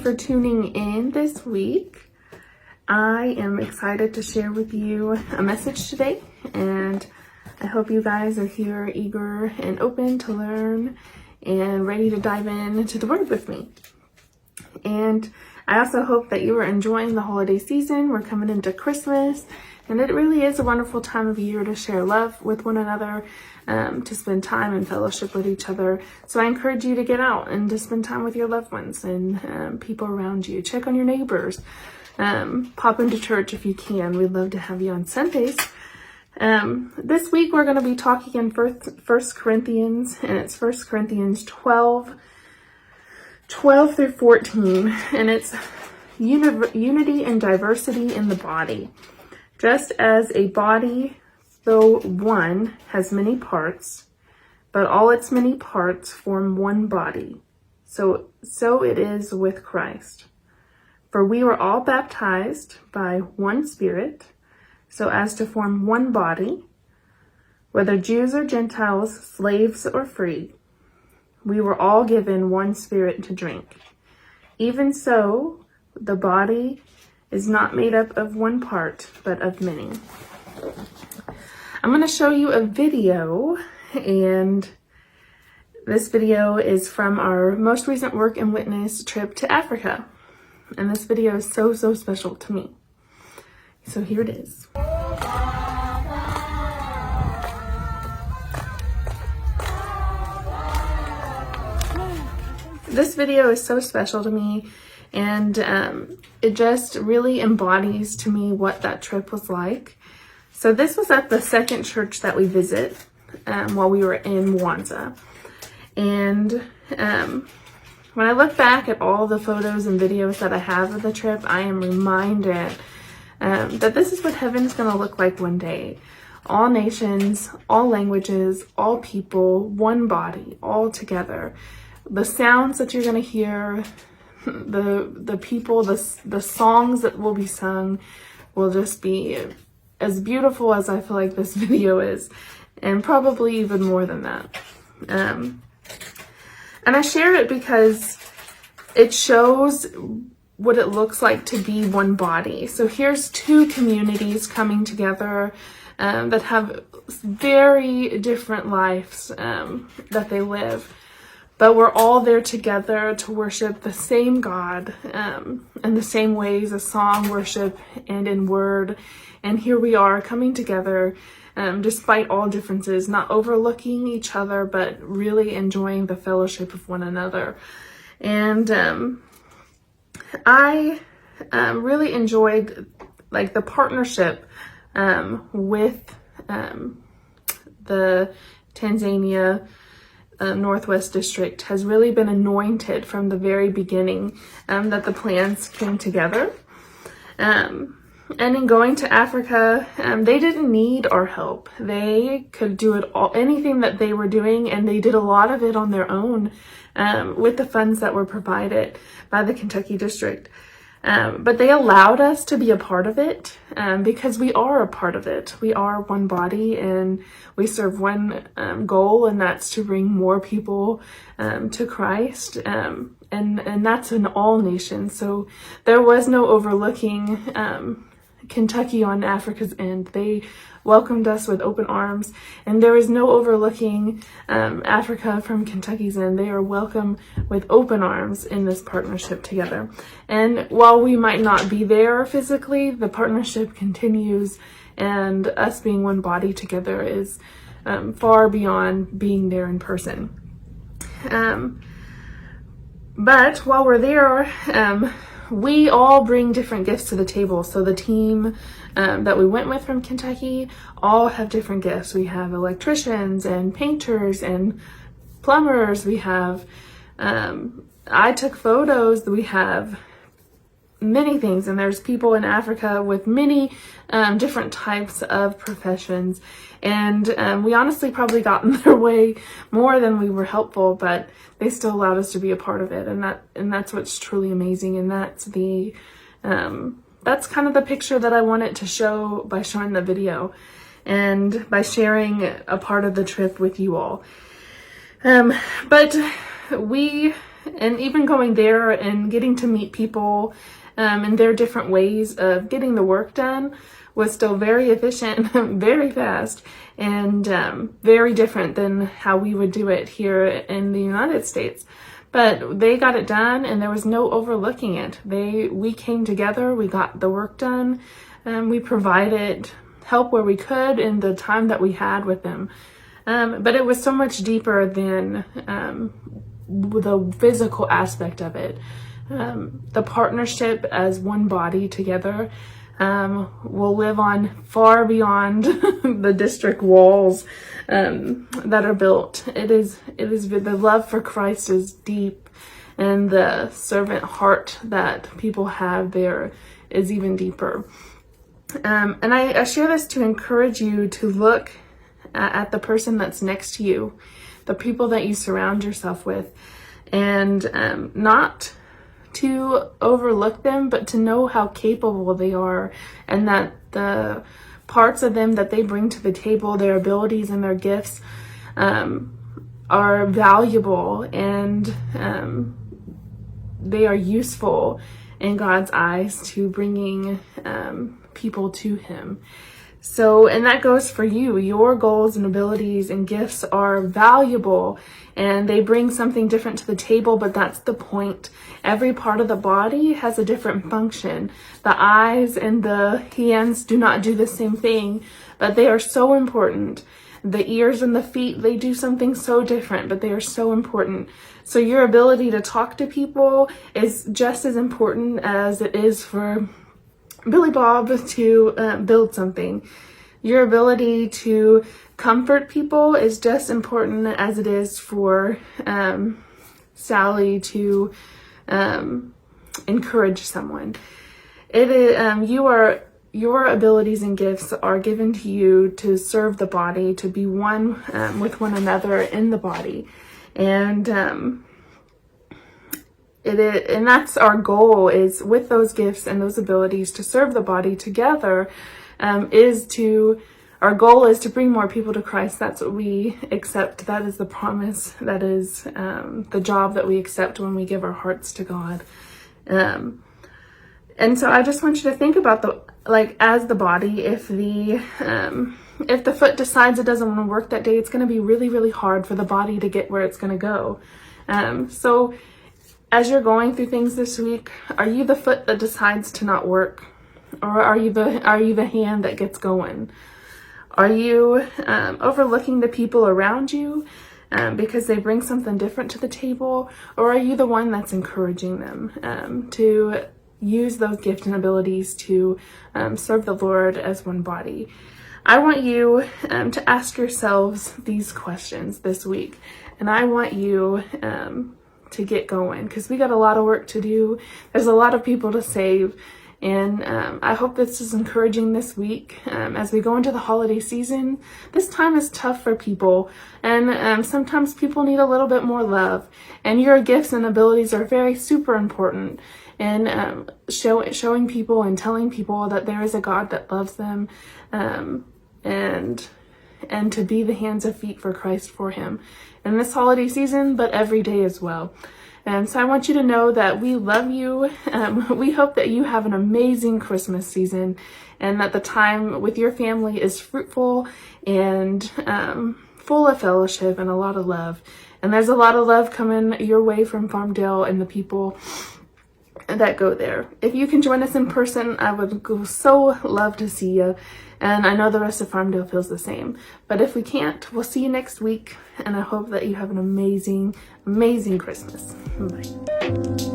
for tuning in this week. I am excited to share with you a message today, and I hope you guys are here eager and open to learn and ready to dive into the Word with me. And I also hope that you are enjoying the holiday season. We're coming into Christmas, and it really is a wonderful time of year to share love with one another, to spend time and fellowship with each other. So I encourage you to get out and to spend time with your loved ones and people around you. Check on your neighbors. Pop into church if you can. We'd love to have you on Sundays. This week we're going to be talking in 1 Corinthians, and it's 1 Corinthians 12 through 14, and it's unity and diversity in the body. Just as a body, though one, has many parts, but all its many parts form one body, so it is with Christ. For we were all baptized by one Spirit, so as to form one body, whether Jews or Gentiles, slaves or free. We were all given one Spirit to drink. Even so, the body is not made up of one part, but of many. I'm going to show you a video, and this video is from our most recent work and witness trip to Africa. And this video is so special to me. So here it is. This video is so special to me, and it just really embodies to me what that trip was like. So this was at the second church that we visit while we were in Mwanza. And when I look back at all the photos and videos that I have of the trip, I am reminded that this is what heaven's going to look like one day. All nations, all languages, all people, one body, all together. The sounds that you're going to hear, the people, the songs that will be sung will just be as beautiful as I feel like this video is, and probably even more than that. And I share it because it shows what it looks like to be one body. So here's two communities coming together that have very different lives that they live. But we're all there together to worship the same God in the same ways as song, worship, and in word. And here we are coming together despite all differences, not overlooking each other, but really enjoying the fellowship of one another. And I really enjoyed like the partnership with the Tanzania Northwest District has really been anointed from the very beginning that the plans came together. And in going to Africa, they didn't need our help. They could do it all, anything that they were doing, and they did a lot of it on their own with the funds that were provided by the Kentucky District. But they allowed us to be a part of it because we are a part of it. We are one body, and we serve one goal, and that's to bring more people to Christ. And that's in all nations. So there was no overlooking Kentucky on Africa's end. They welcomed us with open arms, and there is no overlooking Africa from Kentucky's end. They are welcome with open arms in this partnership together. And while we might not be there physically, the partnership continues, and us being one body together is far beyond being there in person. But while we're there, we all bring different gifts to the table. So the team that we went with from Kentucky all have different gifts. We have electricians and painters and plumbers. We have, I took photos. We have many things. And there's people in Africa with many different types of professions. And we honestly probably got in their way more than we were helpful, but they still allowed us to be a part of it. And that's what's truly amazing. And that's that's kind of the picture that I wanted to show by showing the video and by sharing a part of the trip with you all. But we and even going there and getting to meet people and their different ways of getting the work done was still very efficient, very fast, and very different than how we would do it here in the United States. But they got it done, and there was no overlooking it. We came together, we got the work done, and we provided help where we could in the time that we had with them. But it was so much deeper than the physical aspect of it. The partnership as one body together will live on far beyond the district walls that are built. It is the love for Christ is deep, and the servant heart that people have there is even deeper. And I share this to encourage you to look at the person that's next to you, the people that you surround yourself with, and not to overlook them, but to know how capable they are, and that the parts of them that they bring to the table, their abilities and their gifts, are valuable, and they are useful in God's eyes to bringing people to Him. So, and that goes for you. Your goals and abilities and gifts are valuable, and they bring something different to the table, but that's the point. Every part of the body has a different function. The eyes and the hands do not do the same thing, but they are so important. The ears and the feet, they do something so different, but they are so important. So your ability to talk to people is just as important as it is for Billy Bob to build something. Your ability to comfort people is just important as it is for Sally to encourage someone. It is your abilities and gifts are given to you to serve the body, to be one with one another in the body, and and that's our goal, is with those gifts and those abilities to serve the body together. Our goal is to bring more people to Christ. That's what we accept. That is the promise. That is the job that we accept when we give our hearts to God. And so I just want you to think about as the body, if the foot decides it doesn't want to work that day, it's going to be really, really hard for the body to get where it's going to go. So as you're going through things this week, are you the foot that decides to not work? Or are you the hand that gets going? Are you overlooking the people around you because they bring something different to the table? Or are you the one that's encouraging them to use those gifts and abilities to serve the Lord as one body? I want you to ask yourselves these questions this week. And I want you to get going, because we got a lot of work to do. There's a lot of people to save. And I hope this is encouraging this week as we go into the holiday season. This time is tough for people, and sometimes people need a little bit more love. And your gifts and abilities are very super important in showing people and telling people that there is a God that loves them, and to be the hands and feet for Christ for Him in this holiday season, but every day as well. And so I want you to know that we love you. We hope that you have an amazing Christmas season, and that the time with your family is fruitful and full of fellowship and a lot of love. And there's a lot of love coming your way from Farmdale and the people that go there. If you can join us in person, I would so love to see you. And I know the rest of Farmdale feels the same. But if we can't, we'll see you next week. And I hope that you have an amazing, amazing Christmas. Bye.